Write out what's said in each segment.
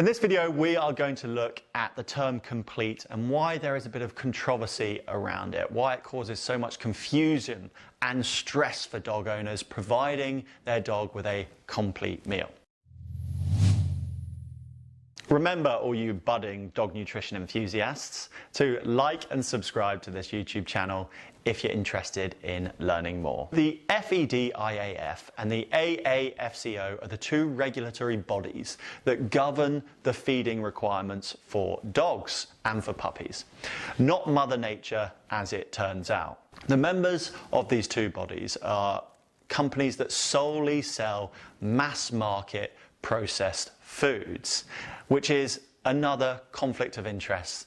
In this video, we are going to look at the term complete and why there is a bit of controversy around it, why it causes so much confusion and stress for dog owners providing their dog with a complete meal. Remember, all you budding dog nutrition enthusiasts, to like and subscribe to this YouTube channel if you're interested in learning more. The FEDIAF and the AAFCO are the two regulatory bodies that govern the feeding requirements for dogs and for puppies, not Mother Nature, as it turns out. The members of these two bodies are companies that solely sell mass market processed foods, which is another conflict of interest,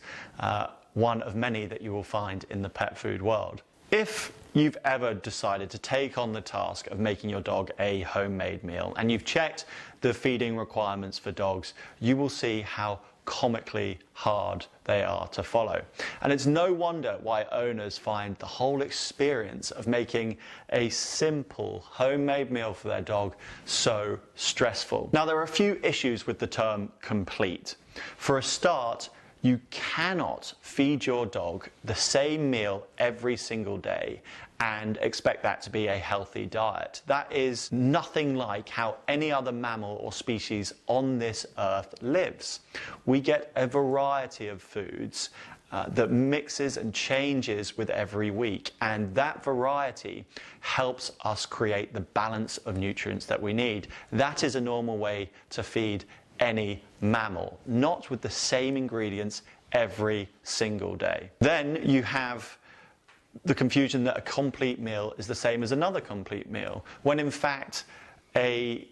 one of many that you will find in the pet food world. If you've ever decided to take on the task of making your dog a homemade meal and you've checked the feeding requirements for dogs, you will see how comically hard they are to follow. And it's no wonder why owners find the whole experience of making a simple homemade meal for their dog so stressful. Now, there are a few issues with the term complete. For a start, you cannot feed your dog the same meal every single day and expect that to be a healthy diet. That is nothing like how any other mammal or species on this earth lives. We get a variety of foods that mixes and changes with every week, and that variety helps us create the balance of nutrients that we need. That is a normal way to feed any mammal, not with the same ingredients every single day. Then you have the confusion that a complete meal is the same as another complete meal, when in fact a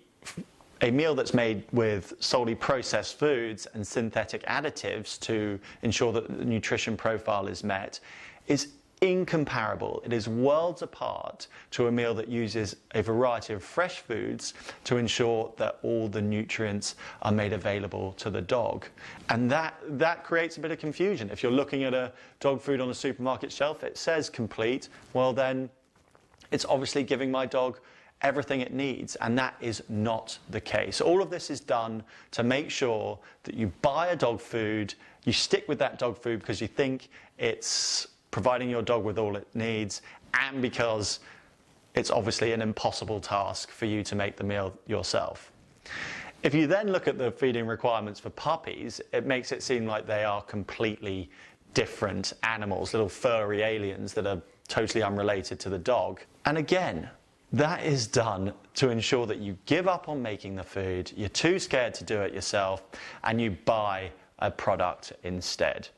meal that's made with solely processed foods and synthetic additives to ensure that the nutrition profile is met is incomparable. It is worlds apart to a meal that uses a variety of fresh foods to ensure that all the nutrients are made available to the dog. And that creates a bit of confusion. If you're looking at a dog food on a supermarket shelf, it says complete, well then it's obviously giving my dog everything it needs, and that is not the case. All of this is done to make sure that you buy a dog food, you stick with that dog food because you think it's providing your dog with all it needs, and because it's obviously an impossible task for you to make the meal yourself. If you then look at the feeding requirements for puppies, it makes it seem like they are completely different animals, little furry aliens that are totally unrelated to the dog. And again, that is done to ensure that you give up on making the food, you're too scared to do it yourself, and you buy a product instead.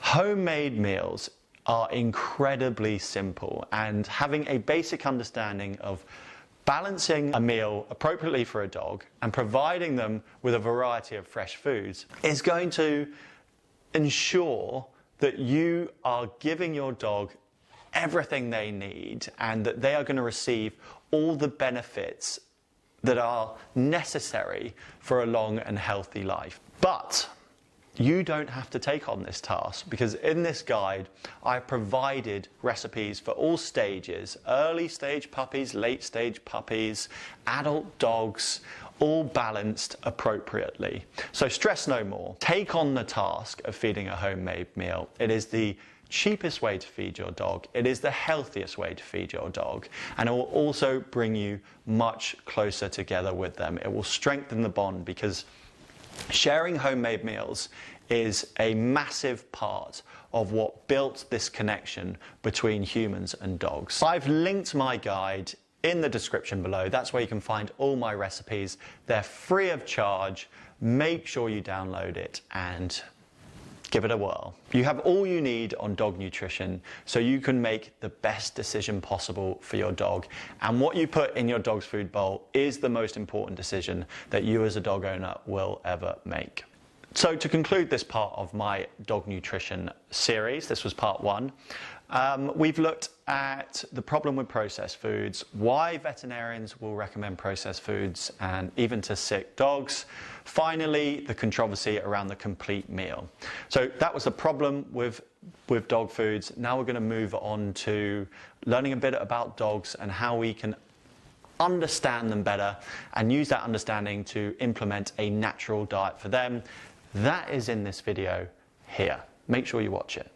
Homemade meals are incredibly simple, and having a basic understanding of balancing a meal appropriately for a dog and providing them with a variety of fresh foods is going to ensure that you are giving your dog everything they need and that they are going to receive all the benefits that are necessary for a long and healthy life. But you don't have to take on this task, because in this guide I provided recipes for all stages: early stage puppies, late stage puppies, adult dogs, all balanced appropriately. So stress no more. Take on the task of feeding a homemade meal. It is the cheapest way to feed your dog. It is the healthiest way to feed your dog, and it will also bring you much closer together with them. It will strengthen the bond, because sharing homemade meals is a massive part of what built this connection between humans and dogs. I've linked my guide in the description below. That's where you can find all my recipes. They're free of charge. Make sure you download it and give it a whirl. You have all you need on dog nutrition so you can make the best decision possible for your dog. And what you put in your dog's food bowl is the most important decision that you as a dog owner will ever make. So to conclude this part of my dog nutrition series, this was part one, we've looked at the problem with processed foods, why veterinarians will recommend processed foods and even to sick dogs. Finally, the controversy around the complete meal. So that was the problem with dog foods. Now we're going to move on to learning a bit about dogs and how we can understand them better and use that understanding to implement a natural diet for them. That is in this video here. Make sure you watch it.